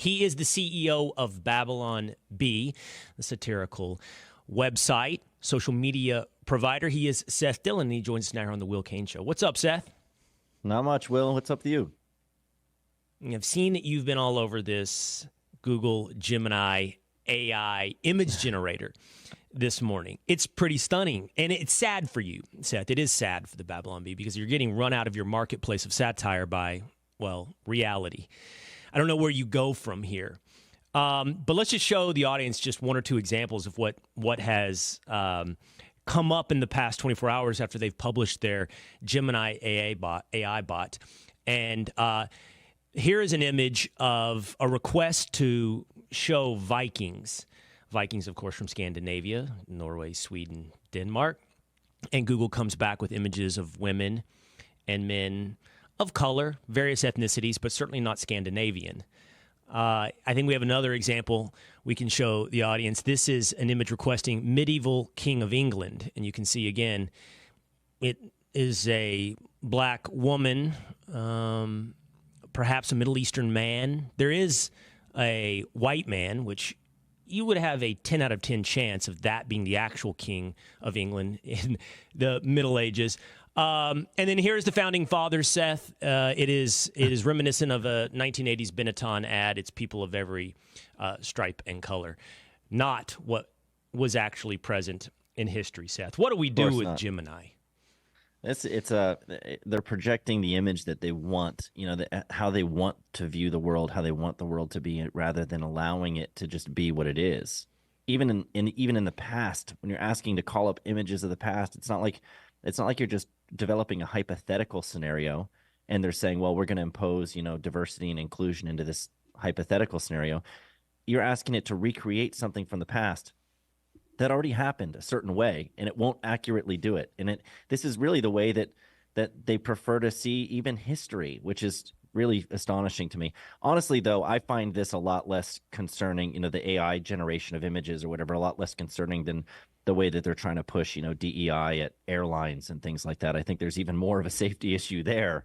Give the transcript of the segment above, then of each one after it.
He is the CEO of Babylon Bee, the satirical website, social media provider. He is Seth Dillon, and he joins us now here on the Will Cain Show. What's up, Seth? Not much, Will. What's up with you? I've seen that you've been all over this Google Gemini AI image generator this morning. It's pretty stunning, and it's sad for you, Seth. It is sad for the Babylon Bee because you're getting run out of your marketplace of satire by, well, reality. I don't know where you go from here. But let's just show the audience just one or two examples of what has come up in the past 24 hours after they've published their Gemini AI bot. And here is an image of a request to show Vikings. Vikings, of course, from Scandinavia, Norway, Sweden, Denmark. And Google comes back with images of women and men of color, various ethnicities, but certainly not Scandinavian. I think we have another example we can show the audience. This is an image requesting medieval King of England. And you can see, again, it is a black woman, perhaps a Middle Eastern man. There is a white man, which you would have a 10 out of 10 chance of that being the actual King of England in the Middle Ages. And then here's the founding fathers, Seth. It is reminiscent of a 1980s Benetton ad. It's people of every stripe and color, not what was actually present in history, Seth. What do we do with Gemini? They're projecting the image that they want, how they want to view the world, how they want the world to be, rather than allowing it to just be what it is. Even in the past, when you're asking to call up images of the past, it's not like you're just developing a hypothetical scenario and they're saying, well, we're going to impose, diversity and inclusion into this hypothetical scenario. You're asking it to recreate something from the past that already happened a certain way, and it won't accurately do it. And this is really the way that they prefer to see even history, which is really astonishing to me. Honestly, though, I find this a lot less concerning, the AI generation of images or whatever, a lot less concerning than the way that they're trying to push, DEI at airlines and things like that. I think there's even more of a safety issue there.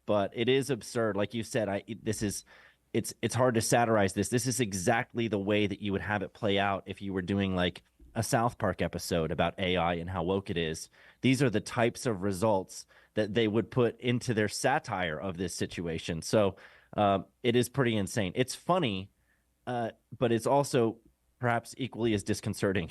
But it is absurd. Like you said, it's hard to satirize this. This is exactly the way that you would have it play out if you were doing like a South Park episode about AI and how woke it is. These are the types of results that they would put into their satire of this situation. So it is pretty insane. It's funny, but it's also perhaps equally as disconcerting.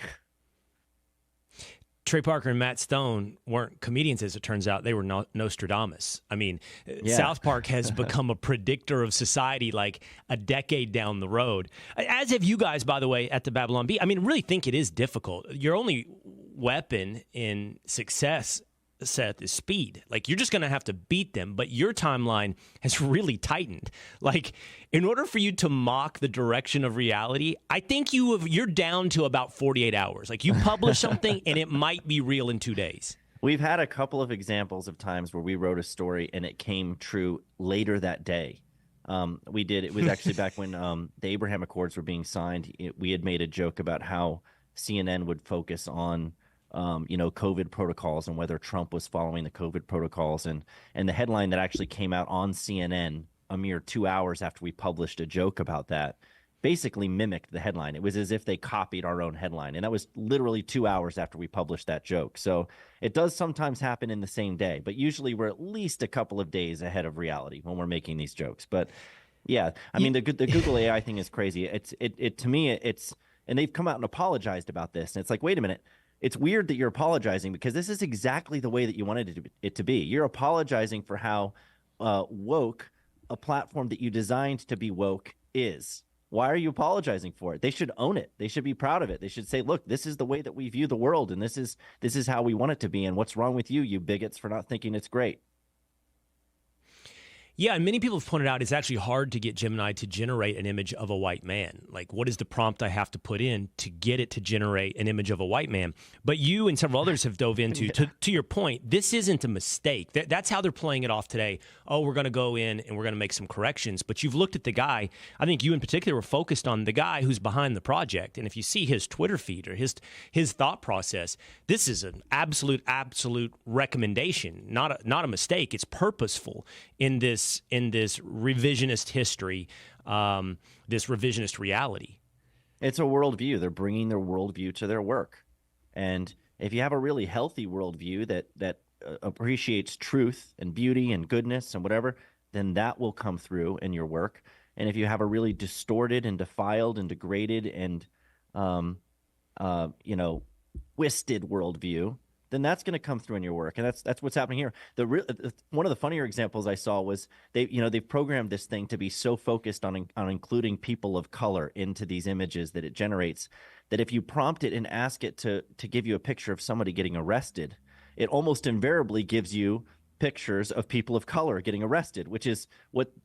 Trey Parker and Matt Stone weren't comedians, as it turns out. They were Nostradamus. I mean, yeah. South Park has become a predictor of society like a decade down the road. As have you guys, by the way, at the Babylon Bee. I mean, really think it is difficult. Your only weapon in success, Seth, is speed. Like, you're just going to have to beat them, but your timeline has really tightened. Like, in order for you to mock the direction of reality, I think you're down to about 48 hours. Like, you publish something and it might be real in 2 days. We've had a couple of examples of times where we wrote a story and it came true later that day. It was actually back when the Abraham Accords were being signed. We had made a joke about how CNN would focus on COVID protocols and whether Trump was following the COVID protocols. And the headline that actually came out on CNN a mere 2 hours after we published a joke about that basically mimicked the headline. It was as if they copied our own headline. And that was literally 2 hours after we published that joke. So it does sometimes happen in the same day, but usually we're at least a couple of days ahead of reality when we're making these jokes. But yeah, I mean, the Google AI thing is crazy. To me, and they've come out and apologized about this. And it's like, wait a minute. It's weird that you're apologizing because this is exactly the way that you wanted it to be. You're apologizing for how woke a platform that you designed to be woke is. Why are you apologizing for it? They should own it. They should be proud of it. They should say, look, this is the way that we view the world, and this is how we want it to be. And what's wrong with you bigots, for not thinking it's great? Yeah, and many people have pointed out it's actually hard to get Gemini to generate an image of a white man. Like, what is the prompt I have to put in to get it to generate an image of a white man? But you and several others have dove into, to your point, this isn't a mistake. That's how they're playing it off today. Oh, we're going to go in and we're going to make some corrections. But you've looked at the guy. I think you in particular were focused on the guy who's behind the project. And if you see his Twitter feed or his thought process, this is an absolute recommendation, not a mistake. It's purposeful in this this revisionist history, this revisionist reality. It's a worldview. They're bringing their worldview to their work. And if you have a really healthy worldview that appreciates truth and beauty and goodness and whatever, then that will come through in your work. And if you have a really distorted and defiled and degraded and twisted worldview, then that's going to come through in your work. And that's what's happening here. One of the funnier examples I saw was they've programmed this thing to be so focused on including people of color into these images that it generates, that if you prompt it and ask it to give you a picture of somebody getting arrested, it almost invariably gives you pictures of people of color getting arrested, which is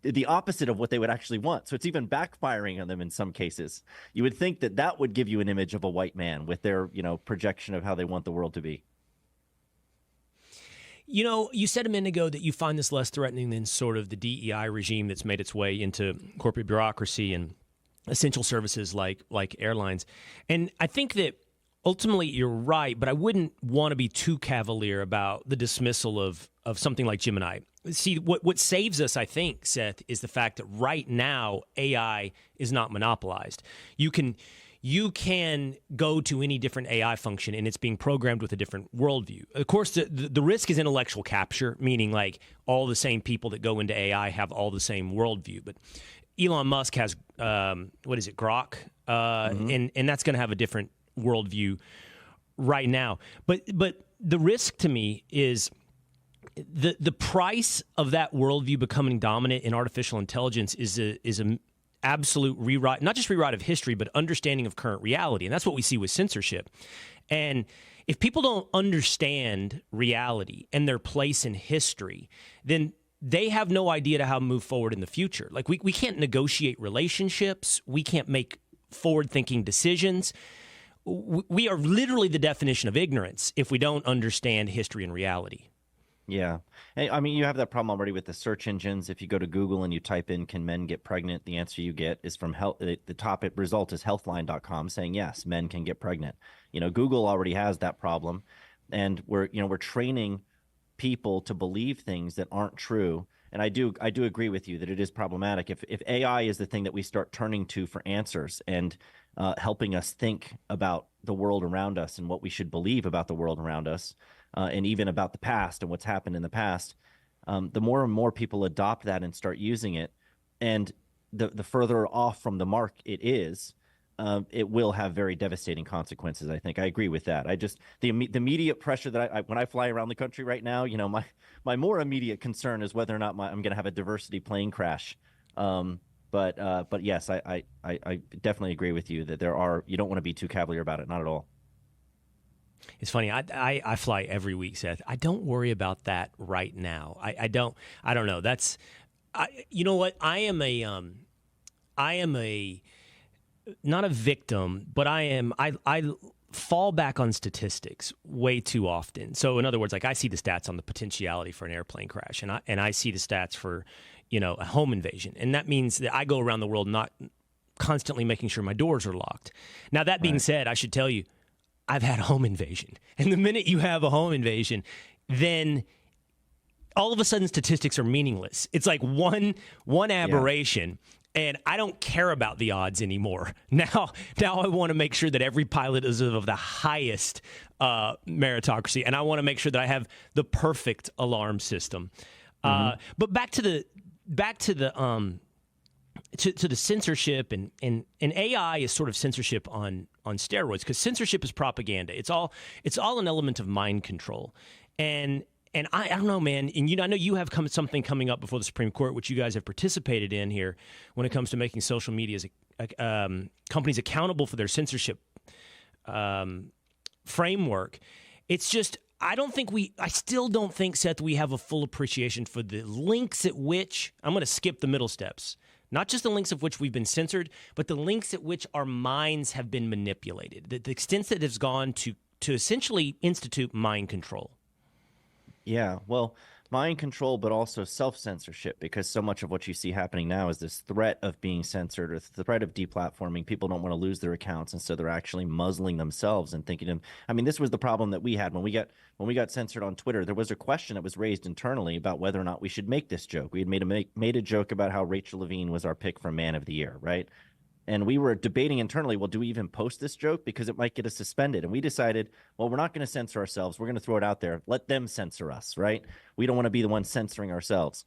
the opposite of what they would actually want. So it's even backfiring on them in some cases. You would think that would give you an image of a white man with their, projection of how they want the world to be. You said a minute ago that you find this less threatening than sort of the DEI regime that's made its way into corporate bureaucracy and essential services like airlines. And I think that ultimately you're right, but I wouldn't want to be too cavalier about the dismissal of something like Gemini. See, what saves us, I think, Seth, is the fact that right now AI is not monopolized. You can go to any different AI function and it's being programmed with a different worldview. Of course, the risk is intellectual capture, meaning like all the same people that go into AI have all the same worldview. But Elon Musk has, Grok? And that's going to have a different worldview right now. But the risk to me is the price of that worldview becoming dominant in artificial intelligence is a absolute rewrite, not just rewrite of history, but understanding of current reality. And that's what we see with censorship. And if people don't understand reality and their place in history, then they have no idea to how to move forward in the future. Like we can't negotiate relationships. We can't make forward-thinking decisions. We are literally the definition of ignorance if we don't understand history and reality. Yeah. I mean, you have that problem already with the search engines. If you go to Google and you type in, "Can men get pregnant?" the answer you get is from health. The top result is healthline.com saying, yes, men can get pregnant. Google already has that problem. And we're training people to believe things that aren't true. And I do agree with you that it is problematic. If AI is the thing that we start turning to for answers and helping us think about the world around us and what we should believe about the world around us, and even about the past and what's happened in the past, the more and more people adopt that and start using it, and the further off from the mark it is, it will have very devastating consequences. I think I agree with that. The immediate pressure that when I fly around the country right now, my more immediate concern is whether or not I'm going to have a diversity plane crash. But yes, I definitely agree with you that you don't want to be too cavalier about it. Not at all. It's funny. I fly every week, Seth. I don't worry about that right now. I don't know. You know what? I am a not a victim, but I fall back on statistics way too often. So in other words, like I see the stats on the potentiality for an airplane crash, and I see the stats for, a home invasion. And that means that I go around the world not constantly making sure my doors are locked. Now, that being said, I should tell you, I've had a home invasion. And the minute you have a home invasion, then all of a sudden statistics are meaningless. It's like one aberration. And I don't care about the odds anymore. Now I want to make sure that every pilot is of the highest meritocracy, and I want to make sure that I have the perfect alarm system. But back to the censorship and AI is sort of censorship on steroids, because censorship is propaganda. It's all an element of mind control. And I don't know, man. And I know you have something coming up before the Supreme Court, which you guys have participated in here when it comes to making social media companies accountable for their censorship framework. It's just I still don't think, Seth, we have a full appreciation for the links at which I'm going to skip the middle steps. Not just the links of which we've been censored, but the links at which our minds have been manipulated. The extent that it's gone to essentially institute mind control. Yeah, well, mind control, but also self-censorship, because so much of what you see happening now is this threat of being censored or the threat of deplatforming. People don't want to lose their accounts, and so they're actually muzzling themselves and thinking. I mean, this was the problem that we had when we got censored on Twitter. There was a question that was raised internally about whether or not we should make this joke. We had made a joke about how Rachel Levine was our pick for Man of the Year, right? And we were debating internally, well, do we even post this joke? Because it might get us suspended. And we decided, well, we're not going to censor ourselves. We're going to throw it out there. Let them censor us, right? We don't want to be the ones censoring ourselves.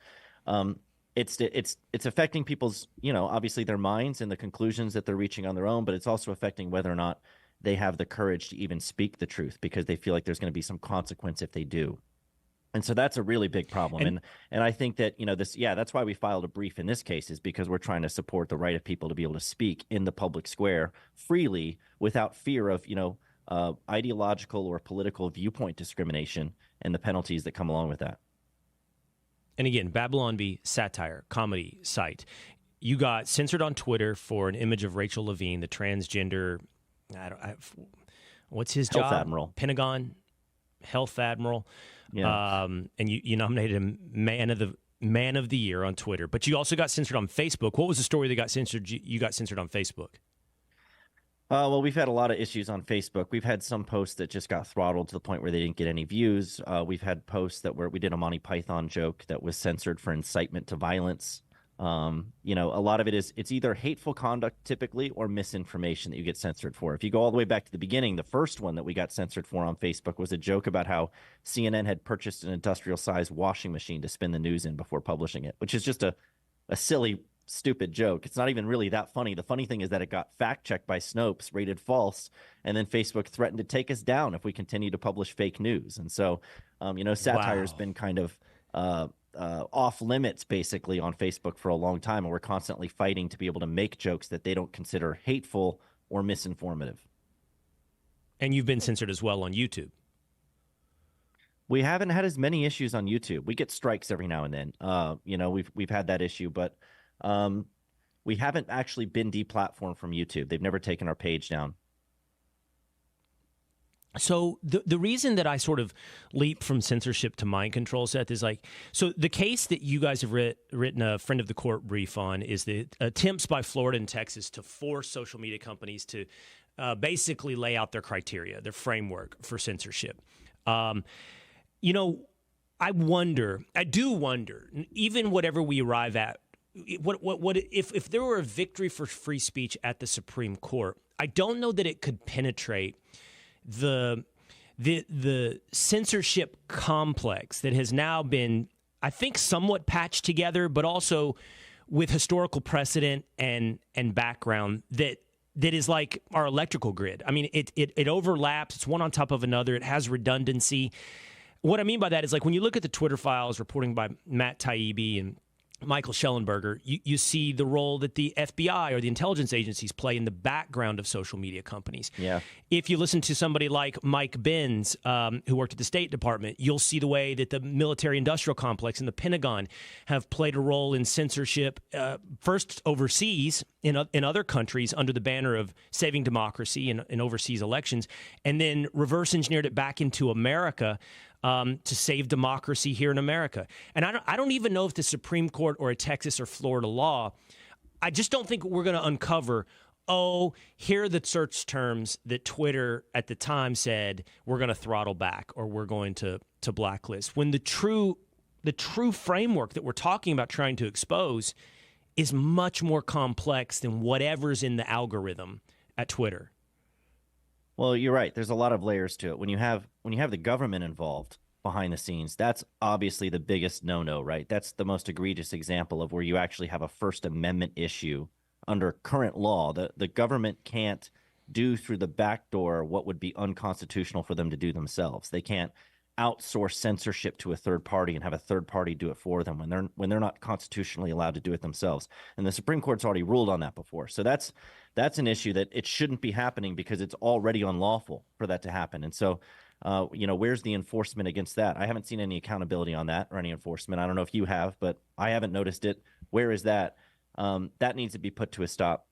It's affecting people's, obviously their minds and the conclusions that they're reaching on their own, but it's also affecting whether or not they have the courage to even speak the truth, because they feel like there's going to be some consequence if they do. And so that's a really big problem. And I think that, that's why we filed a brief in this case, is because we're trying to support the right of people to be able to speak in the public square freely without fear of, ideological or political viewpoint discrimination and the penalties that come along with that. And again, Babylon Bee satire comedy site. You got censored on Twitter for an image of Rachel Levine, the transgender, what's his Health job? Admiral. Pentagon Health Admiral. Yeah. And you nominated him Man of the Year on Twitter, but you also got censored on Facebook. What was the story that got censored? You got censored on Facebook. Well, we've had a lot of issues on Facebook. We've had some posts that just got throttled to the point where they didn't get any views. We've had posts that we did a Monty Python joke that was censored for incitement to violence. A lot of it's either hateful conduct typically or misinformation that you get censored for. If you go all the way back to the beginning, the first one that we got censored for on Facebook was a joke about how CNN had purchased an industrial-sized washing machine to spin the news in before publishing it, which is just a silly, stupid joke. It's not even really that funny. The funny thing is that it got fact-checked by Snopes, rated false, and then Facebook threatened to take us down if we continue to publish fake news. And so, satire has been kind of off limits basically on Facebook for a long time, and we're constantly fighting to be able to make jokes that they don't consider hateful or misinformative. And you've been censored as well on YouTube. We haven't had as many issues on YouTube. We get strikes every now and then. We've had that issue, but we haven't actually been deplatformed from YouTube. They've never taken our page down. So the reason that I sort of leap from censorship to mind control, Seth, is so the case that you guys have written a friend of the court brief on is the attempts by Florida and Texas to force social media companies to basically lay out their criteria, their framework for censorship. I do wonder, even whatever we arrive at, what if there were a victory for free speech at the Supreme Court, I don't know that it could penetrate the censorship complex that has now been, I think, somewhat patched together, but also with historical precedent and background that is like our electrical grid. I mean, it overlaps. It's one on top of another. It has redundancy. What I mean by that is, like, when you look at the Twitter files reporting by Matt Taibbi and Michael Schellenberger, you see the role that the FBI or the intelligence agencies play in the background of social media companies. Yeah. If you listen to somebody like Mike Benz, who worked at the State Department, you'll see the way that the military-industrial complex and the Pentagon have played a role in censorship, first overseas in other countries under the banner of saving democracy in overseas elections, and then reverse engineered it back into America to save democracy here in America. And I don't even know if the Supreme Court or a Texas or Florida law, I just don't think we're going to uncover, here are the search terms that Twitter at the time said we're going to throttle back or we're going to blacklist. When the true framework that we're talking about trying to expose is much more complex than whatever's in the algorithm at Twitter. Well, you're right. There's a lot of layers to it. When you have the government involved behind the scenes, that's obviously the biggest no-no, right? That's the most egregious example of where you actually have a First Amendment issue under current law. The government can't do through the back door what would be unconstitutional for them to do themselves. They can't outsource censorship to a third party and have a third party do it for them when they're not constitutionally allowed to do it themselves. And the Supreme Court's already ruled on that before. So that's an issue that it shouldn't be happening because it's already unlawful for that to happen. And so, where's the enforcement against that? I haven't seen any accountability on that or any enforcement. I don't know if you have, but I haven't noticed it. Where is that? That needs to be put to a stop.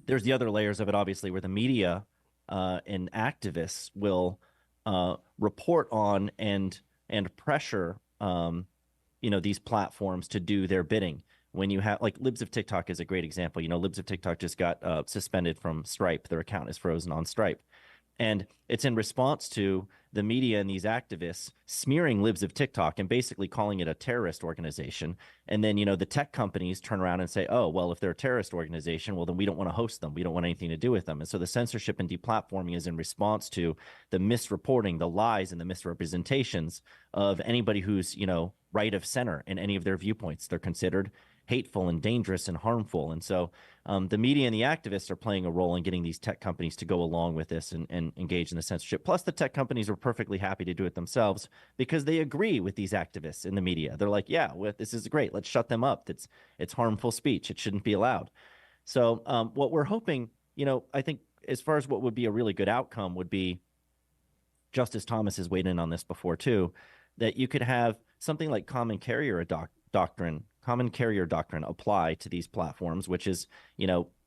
There's the other layers of it, obviously, where the media and activists will report on and pressure these platforms to do their bidding. When you have, like, Libs of TikTok is a great example. Libs of TikTok just got suspended from Stripe. Their account is frozen on Stripe. And it's in response to the media and these activists smearing Libs of TikTok and basically calling it a terrorist organization. And then, the tech companies turn around and say, oh, well, if they're a terrorist organization, well, then we don't want to host them. We don't want anything to do with them. And so the censorship and deplatforming is in response to the misreporting, the lies, and the misrepresentations of anybody who's, right of center in any of their viewpoints. They're considered hateful and dangerous and harmful. And so the media and the activists are playing a role in getting these tech companies to go along with this and engage in the censorship. Plus, the tech companies are perfectly happy to do it themselves because they agree with these activists in the media. They're like, yeah, this is great. Let's shut them up. It's harmful speech. It shouldn't be allowed. So what we're hoping, I think as far as what would be a really good outcome would be, Justice Thomas has weighed in on this before too, that you could have something like common carrier doctrine apply to these platforms, which is,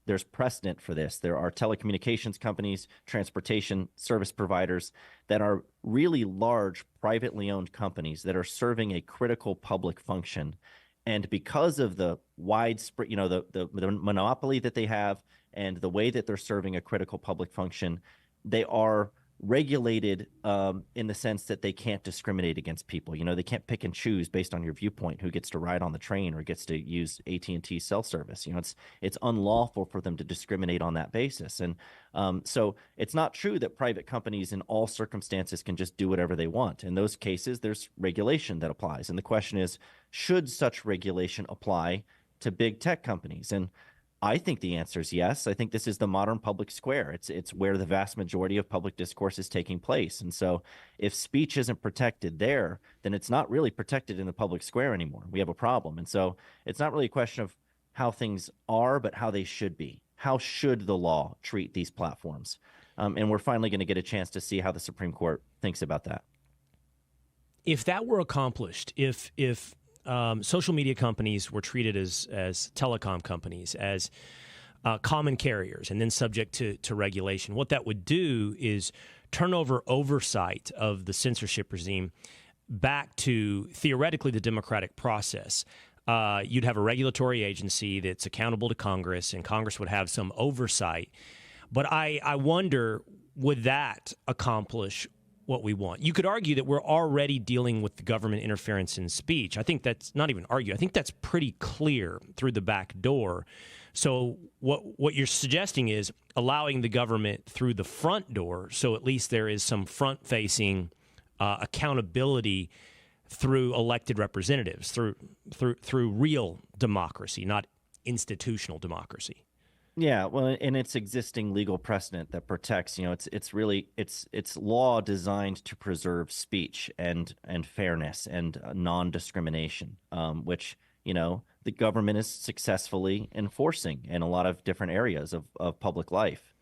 there's precedent for this. There are telecommunications companies, transportation service providers that are really large, privately owned companies that are serving a critical public function. And because of the widespread, the monopoly that they have and the way that they're serving a critical public function, they are regulated in the sense that they can't discriminate against people. They can't pick and choose based on your viewpoint who gets to ride on the train or gets to use AT&T cell service. It's unlawful for them to discriminate on that basis. And so it's not true that private companies in all circumstances can just do whatever they want. In those cases, there's regulation that applies. And the question is, should such regulation apply to big tech companies? And I think the answer is yes. I think this is the modern public square. It's where the vast majority of public discourse is taking place. And so if speech isn't protected there, then it's not really protected in the public square anymore. We have a problem. And so it's not really a question of how things are, but how they should be. How should the law treat these platforms? And we're finally going to get a chance to see how the Supreme Court thinks about that. If that were accomplished, if social media companies were treated as telecom companies, as common carriers, and then subject to regulation, what that would do is turn over oversight of the censorship regime back to, theoretically, the democratic process. You'd have a regulatory agency that's accountable to Congress, and Congress would have some oversight. But I wonder, would that accomplish what we want? You could argue that we're already dealing with the government interference in speech. I think that's not even argue. I think that's pretty clear through the back door. So what you're suggesting is allowing the government through the front door, so at least there is some front-facing accountability through elected representatives, through real democracy, not institutional democracy. Yeah, well, and it's existing legal precedent that protects, it's law designed to preserve speech and fairness and non-discrimination, which, the government is successfully enforcing in a lot of different areas of public life.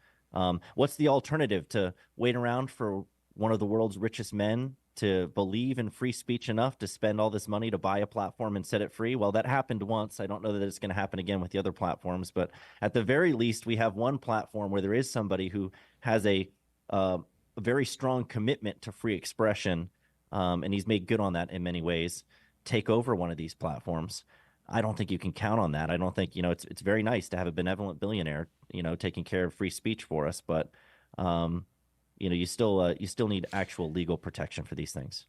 What's the alternative? To wait around for one of the world's richest men to believe in free speech enough to spend all this money to buy a platform and set it free? Well, that happened once. I don't know that it's going to happen again with the other platforms, but at the very least, we have one platform where there is somebody who has a very strong commitment to free expression, and he's made good on that in many ways, take over one of these platforms. I don't think you can count on that. I don't think, it's very nice to have a benevolent billionaire, taking care of free speech for us, but you still need actual legal protection for these things.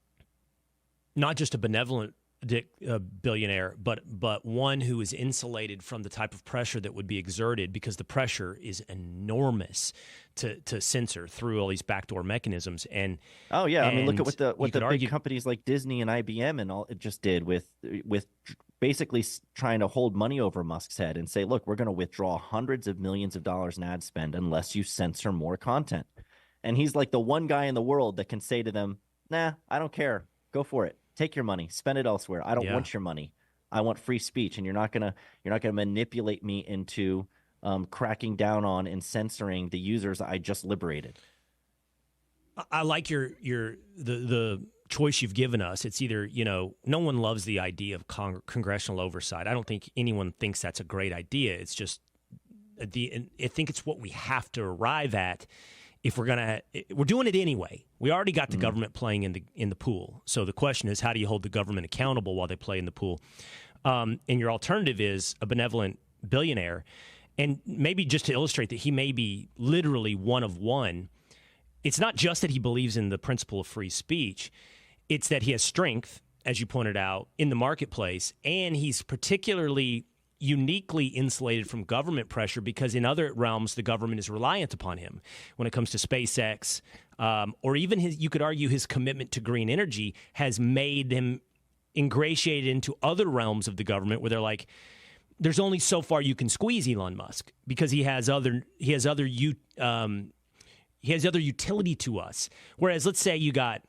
Not just a benevolent billionaire, but one who is insulated from the type of pressure that would be exerted, because the pressure is enormous to censor through all these backdoor mechanisms. And oh yeah, I mean, look at what the big argue companies like Disney and IBM and all it just did with basically trying to hold money over Musk's head and say, look, we're going to withdraw hundreds of millions of dollars in ad spend unless you censor more content. And he's like the one guy in the world that can say to them, nah, I don't care. Go for it. Take your money. Spend it elsewhere. I don't want your money. I want free speech. And you're not gonna manipulate me into cracking down on and censoring the users I just liberated. I like the choice you've given us. It's either, no one loves the idea of congressional oversight. I don't think anyone thinks that's a great idea. It's just I think it's what we have to arrive at if we're doing it anyway. We already got the government playing in the pool. So the question is, how do you hold the government accountable while they play in the pool? And your alternative is a benevolent billionaire. And maybe just to illustrate that he may be literally one of one, it's not just that he believes in the principle of free speech. It's that he has strength, as you pointed out, in the marketplace, and he's particularly uniquely insulated from government pressure because in other realms, the government is reliant upon him. When it comes to SpaceX, or even you could argue his commitment to green energy has made him ingratiated into other realms of the government where they're like, there's only so far you can squeeze Elon Musk because he has other utility to us. Whereas let's say you got,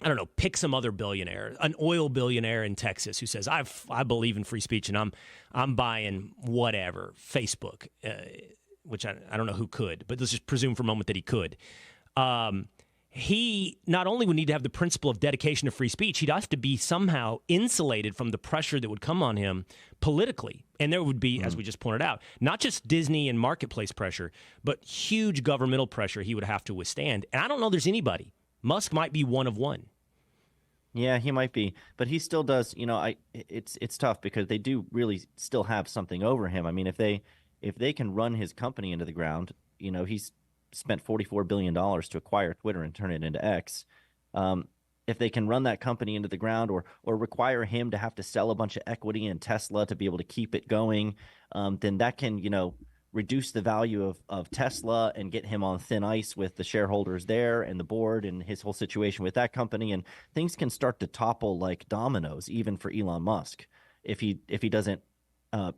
I don't know, pick some other billionaire, an oil billionaire in Texas who says, I believe in free speech and I'm buying whatever, Facebook, which I don't know who could, but let's just presume for a moment that he could. He not only would need to have the principle of dedication to free speech, he'd have to be somehow insulated from the pressure that would come on him politically. And there would be, as we just pointed out, not just Disney and marketplace pressure, but huge governmental pressure he would have to withstand. And I don't know there's anybody. Musk might be one of one. Yeah, he might be, but he still does. It's tough because they do really still have something over him. I mean, if they can run his company into the ground, he's spent $44 billion to acquire Twitter and turn it into X. If they can run that company into the ground or require him to have to sell a bunch of equity in Tesla to be able to keep it going, then that can, reduce the value of Tesla and get him on thin ice with the shareholders there and the board and his whole situation with that company. And things can start to topple like dominoes, even for Elon Musk, if he doesn't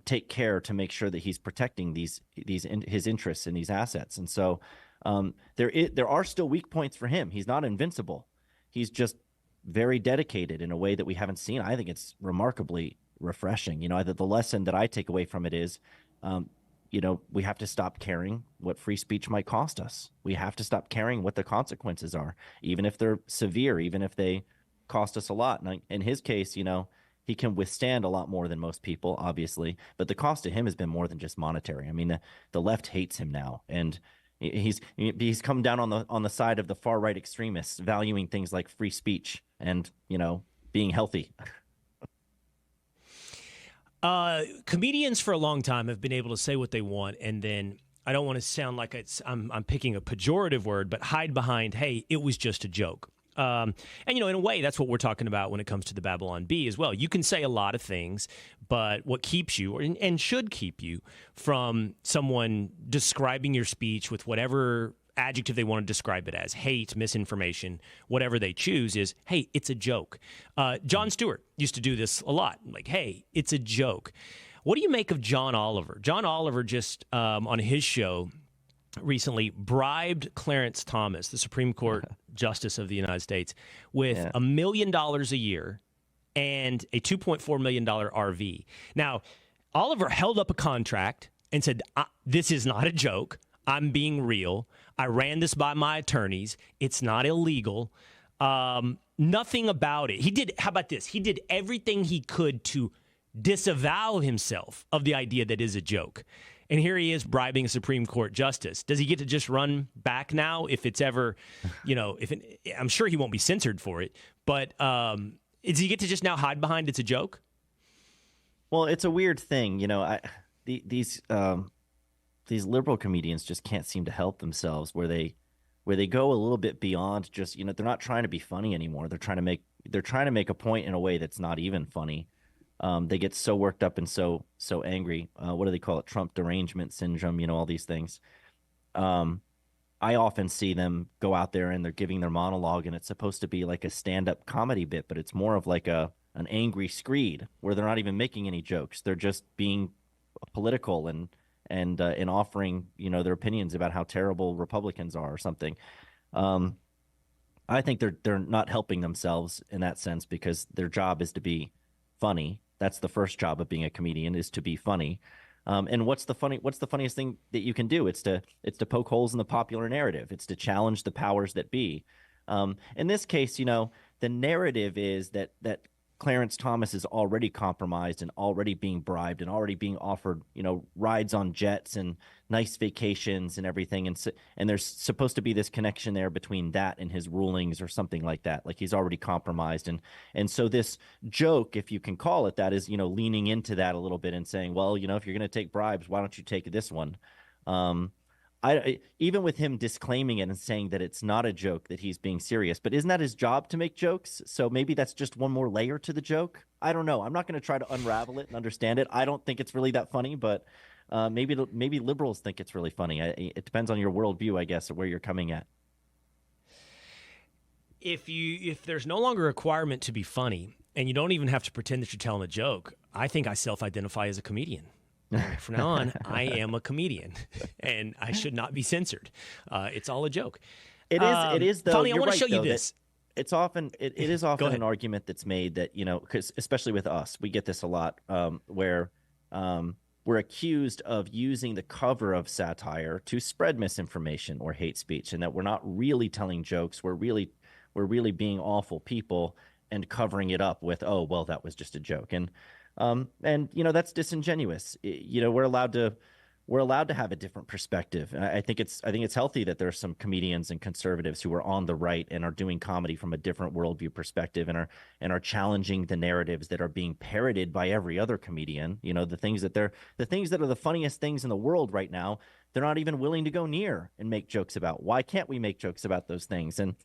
take care to make sure that he's protecting his interests in these assets. And so there are still weak points for him. He's not invincible. He's just very dedicated in a way that we haven't seen. I think it's remarkably refreshing. The lesson that I take away from it is, we have to stop caring what free speech might cost us. We have to stop caring what the consequences are, even if they're severe, even if they cost us a lot. And in his case, he can withstand a lot more than most people, obviously, but the cost to him has been more than just monetary. I mean, the left hates him now, and he's come down on the side of the far right extremists, valuing things like free speech and being healthy. Comedians for a long time have been able to say what they want, and then I don't want to sound like I'm picking a pejorative word, but hide behind, hey, it was just a joke. And, in a way, that's what we're talking about when it comes to the Babylon Bee as well. You can say a lot of things, but what keeps you and should keep you from someone describing your speech with whatever adjective they want to describe it as, hate, misinformation, whatever they choose, is, hey, it's a joke. Jon Stewart used to do this a lot. Like, hey, it's a joke. What do you make of John Oliver? John Oliver just on his show recently bribed Clarence Thomas, the Supreme Court Justice of the United States, with $1 million a year and a $2.4 million RV. Now, Oliver held up a contract and said, this is not a joke. I'm being real. I ran this by my attorneys. It's not illegal. Nothing about it. How about this? He did everything he could to disavow himself of the idea that is a joke. And here he is bribing a Supreme Court justice. Does he get to just run back now if it's ever, I'm sure he won't be censored for it, but does he get to just now hide behind it's a joke? Well, it's a weird thing. These liberal comedians just can't seem to help themselves where they go a little bit beyond just, they're not trying to be funny anymore. They're trying to make a point in a way that's not even funny. They get so worked up and so angry. What do they call it? Trump derangement syndrome, all these things. I often see them go out there and they're giving their monologue and it's supposed to be like a stand-up comedy bit, but it's more of like an angry screed where they're not even making any jokes. They're just being political and offering, their opinions about how terrible Republicans are or something. I think they're not helping themselves in that sense because their job is to be funny. That's the first job of being a comedian, is to be funny. And what's the funniest thing that you can do? It's to poke holes in the popular narrative. It's to challenge the powers that be. In this case, the narrative is that Clarence Thomas is already compromised and already being bribed and already being offered, rides on jets and nice vacations and everything. And there's supposed to be this connection there between that and his rulings or something like that. Like he's already compromised. And so this joke, if you can call it that, is, leaning into that a little bit and saying, well, if you're going to take bribes, why don't you take this one? Even with him disclaiming it and saying that it's not a joke, that he's being serious, but isn't that his job to make jokes? So maybe that's just one more layer to the joke. I don't know. I'm not going to try to unravel it and understand it. I don't think it's really that funny, but maybe liberals think it's really funny. It depends on your worldview, I guess, or where you're coming at. If there's no longer a requirement to be funny, and you don't even have to pretend that you're telling a joke, I think I self-identify as a comedian. From now on, I am a comedian, and I should not be censored. It's all a joke. It is. Though. Finally, I want to show you this. It is often an argument that's made that, because especially with us, we get this a lot, where we're accused of using the cover of satire to spread misinformation or hate speech, and that we're not really telling jokes. We're really being awful people and covering it up with, oh, well, that was just a joke. And that's disingenuous. We're allowed to have a different perspective. And I think it's healthy that there are some comedians and conservatives who are on the right and are doing comedy from a different worldview perspective and are challenging the narratives that are being parroted by every other comedian. The things that are the funniest things in the world right now, they're not even willing to go near and make jokes about. Why can't we make jokes about those things? And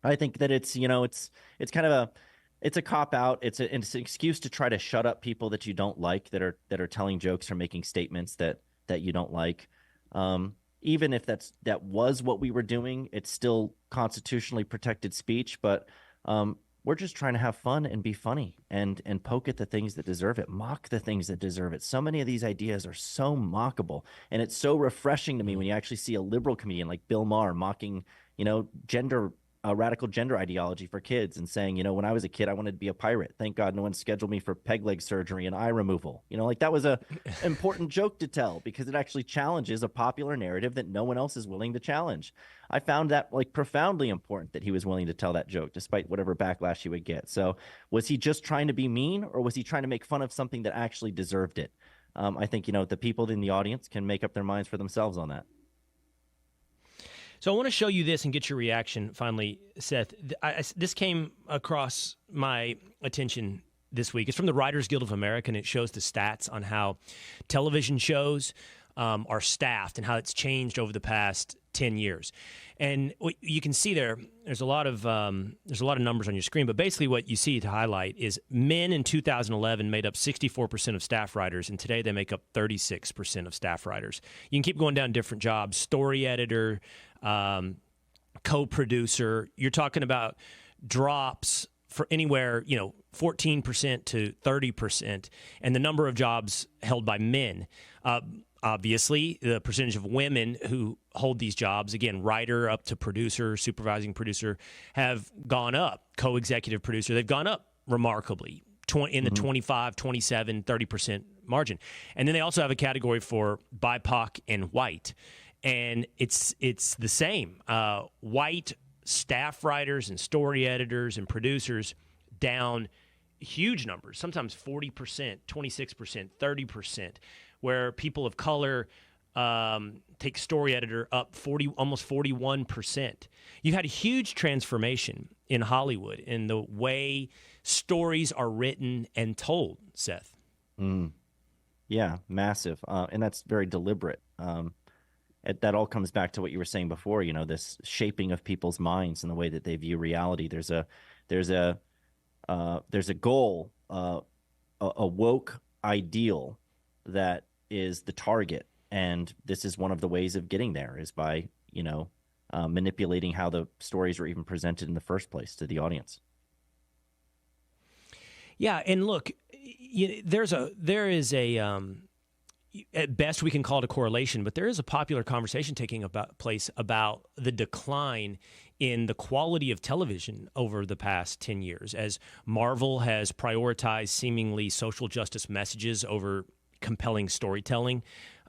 I think that it's kind of it's a cop out. It's an excuse to try to shut up people that you don't like, that are telling jokes or making statements that you don't like. Even if that was what we were doing, it's still constitutionally protected speech. But we're just trying to have fun and be funny and poke at the things that deserve it, mock the things that deserve it. So many of these ideas are so mockable, and it's so refreshing to me when you actually see a liberal comedian like Bill Maher mocking, radical gender ideology for kids and saying, when I was a kid, I wanted to be a pirate. Thank God no one scheduled me for peg leg surgery and eye removal. That was a important joke to tell because it actually challenges a popular narrative that no one else is willing to challenge. I found that profoundly important that he was willing to tell that joke despite whatever backlash he would get. So was he just trying to be mean, or was he trying to make fun of something that actually deserved it? I think, the people in the audience can make up their minds for themselves on that. So I want to show you this and get your reaction finally, Seth. This came across my attention this week. It's from the Writers Guild of America, and it shows the stats on how television shows are staffed and how it's changed over the past 10 years. And what you can see there's a lot of numbers on your screen, but basically what you see to highlight is men in 2011 made up 64% of staff writers, and today they make up 36% of staff writers. You can keep going down different jobs: story editor, co-producer. You're talking about drops for anywhere, 14% to 30%, and the number of jobs held by men. Obviously, the percentage of women who hold these jobs, again, writer up to producer, supervising producer, have gone up. Co-executive producer, they've gone up remarkably in the 25, 27, 30% margin. And then they also have a category for BIPOC and white. And it's the same. White staff writers and story editors and producers down huge numbers, sometimes 40%, 26%, 30%, where people of color take story editor up almost 41%. You've had a huge transformation in Hollywood in the way stories are written and told, Seth. Yeah, massive. And that's very deliberate. That all comes back to what you were saying before, this shaping of people's minds and the way that they view reality. There's a goal, a woke ideal that is the target, and this is one of the ways of getting there is by manipulating how the stories are even presented in the first place to the audience. Yeah, and look, there is a at best we can call it a correlation, but there is a popular conversation taking place about the decline in the quality of television over the past 10 years as Marvel has prioritized seemingly social justice messages over compelling storytelling.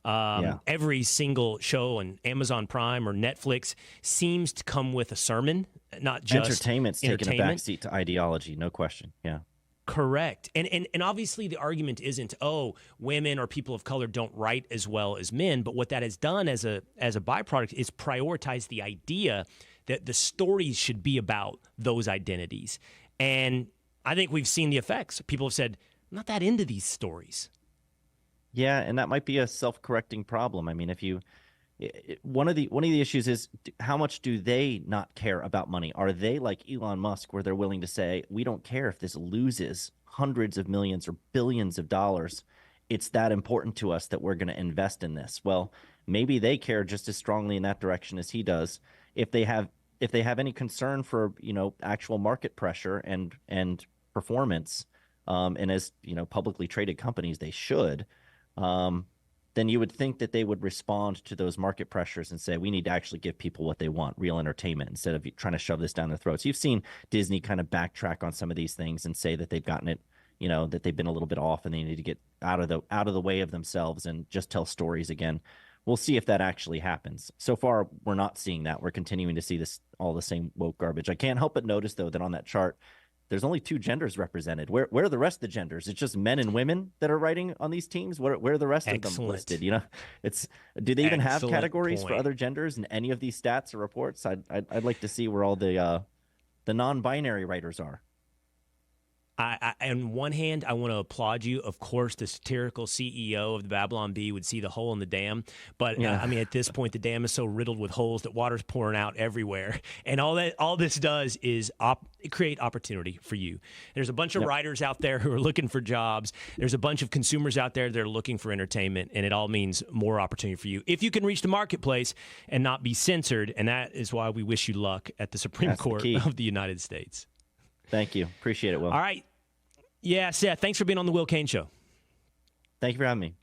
Every single show on Amazon Prime or Netflix seems to come with a sermon, not just entertainment's taking a backseat to ideology, no question. Yeah. Correct. And obviously the argument isn't, oh, women or people of color don't write as well as men, but what that has done as a byproduct is prioritize the idea that the stories should be about those identities. And I think we've seen the effects. People have said, I'm not that into these stories. Yeah, and that might be a self-correcting problem. I mean, if you one of the issues is how much do they not care about money? Are they like Elon Musk, where they're willing to say, we don't care if this loses hundreds of millions or billions of dollars. It's that important to us that we're going to invest in this. Well, maybe they care just as strongly in that direction as he does. If they have any concern for, actual market pressure and performance, and as publicly traded companies, they should. Then you would think that they would respond to those market pressures and say, we need to actually give people what they want, real entertainment, instead of trying to shove this down their throats. You've seen Disney kind of backtrack on some of these things and say that they've gotten it, that they've been a little bit off and they need to get out of the way of themselves and just tell stories again. We'll see if that actually happens. So far, we're not seeing that. We're continuing to see all the same woke garbage. I can't help but notice, though, that on that chart, there's only 2 genders represented. Where are the rest of the genders? It's just men and women that are writing on these teams. Where are the rest of them listed? Do they even have categories for other genders in any of these stats or reports? I'd like to see where all the non-binary writers are. On one hand, I want to applaud you. Of course, the satirical CEO of the Babylon Bee would see the hole in the dam. But, yeah. At this point, the dam is so riddled with holes that water's pouring out everywhere. And all this does is create opportunity for you. There's a bunch of writers out there who are looking for jobs. There's a bunch of consumers out there that are looking for entertainment. And it all means more opportunity for you if you can reach the marketplace and not be censored. And that is why we wish you luck at the Supreme Court of the United States. Thank you. Appreciate it, Will. All right. Yeah, Seth, thanks for being on the Will Cain Show. Thank you for having me.